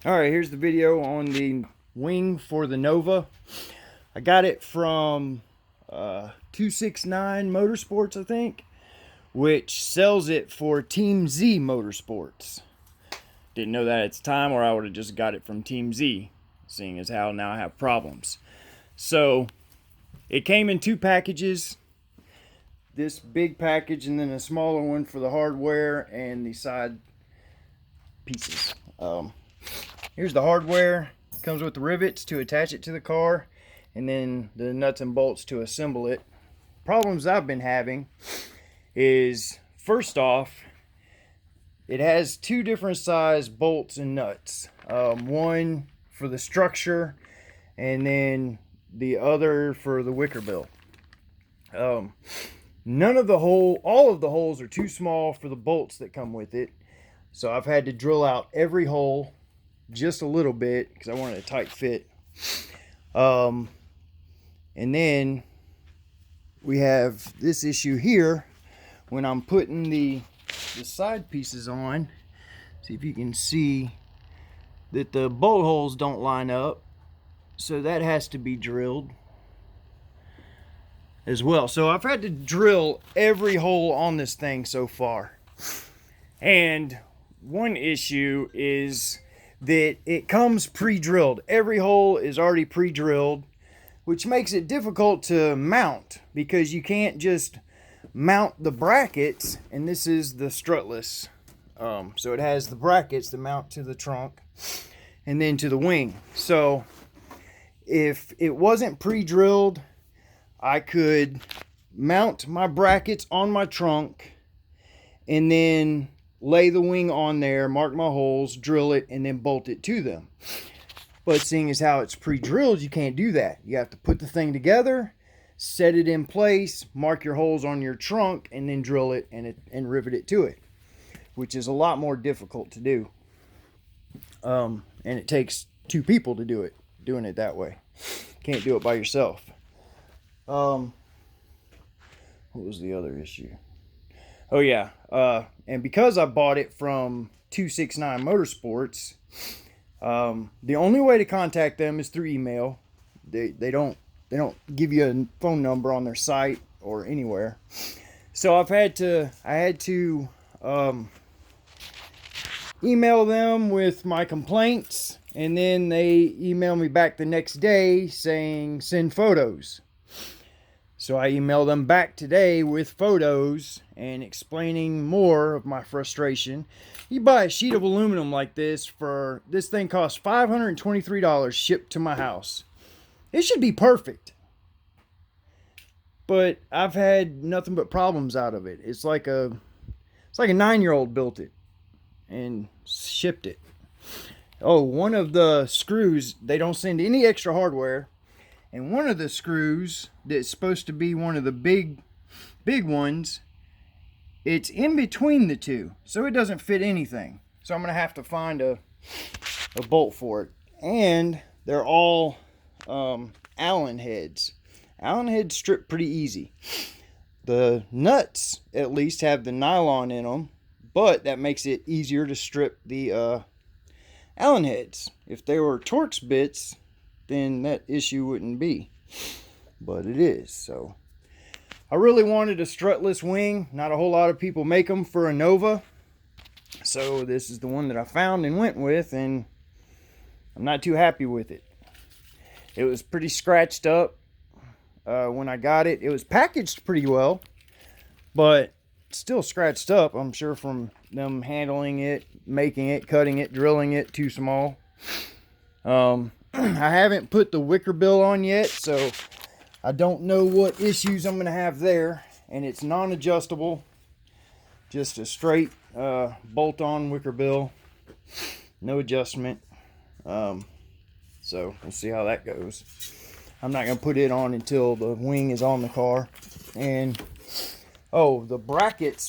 Alright, here's the video on the wing for the Nova. I got it from 269 Motorsports, I think, which sells it for Team Z Motorsports. Didn't know that at the time, or I would have just got it from Team Z, seeing as how now I have problems. So it came in two packages, this big package and then a smaller one for the hardware and the side pieces. Here's the hardware. Comes with the rivets to attach it to the car, and then the nuts and bolts to assemble it. Problems I've been having is, first off, it has two different size bolts and nuts. One for the structure and then the other for the wicker bill. All of the holes are too small for the bolts that come with it. So I've had to drill out every hole just a little bit because I wanted a tight fit. And then we have this issue here when I'm putting the side pieces on. See if you can see that the bolt holes don't line up, so that has to be drilled as well. So I've had to drill every hole on this thing so far. And one issue is that it comes pre-drilled. Every hole is already pre-drilled, which makes it difficult to mount because you can't just mount the brackets. And this is the strutless, so it has the brackets to mount to the trunk and then to the wing. So if it wasn't pre-drilled, I could mount my brackets on my trunk and then lay the wing on there, mark my holes, drill it, and then bolt it to them. But seeing as how it's pre-drilled, you can't do that. You have to put the thing together, set it in place, mark your holes on your trunk, and then drill it and rivet it to it, which is a lot more difficult to do. And it takes two people to do it, doing it that way. Can't do it by yourself. What was the other issue? Oh yeah, and because I bought it from 269 Motorsports, the only way to contact them is through email. They don't give you a phone number on their site or anywhere. So I had to email them with my complaints, and then they emailed me back the next day saying send photos. So I emailed them back today with photos and explaining more of my frustration. You buy a sheet of aluminum like this thing costs $523 shipped to my house. It should be perfect. But I've had nothing but problems out of it. It's like a 9-year-old built it and shipped it. Oh, one of the screws, they don't send any extra hardware. And one of the screws that's supposed to be one of the big ones, it's in between the two, so it doesn't fit anything. So I'm going to have to find a bolt for it. And they're all Allen heads. Allen heads strip pretty easy. The nuts at least have the nylon in them, but that makes it easier to strip the Allen heads. If they were Torx bits, then that issue wouldn't be, but it is. So I really wanted a strutless wing. Not a whole lot of people make them for a Nova, so this is the one that I found and went with, and I'm not too happy with it. It was pretty scratched up when I got it. It was packaged pretty well, but still scratched up, I'm sure, from them handling it, making it, cutting it, drilling it too small. I haven't put the wicker bill on yet, so I don't know what issues I'm going to have there. And it's non-adjustable, just a straight bolt-on wicker bill, no adjustment. So we'll see how that goes. I'm not going to put it on until the wing is on the car. And oh, the brackets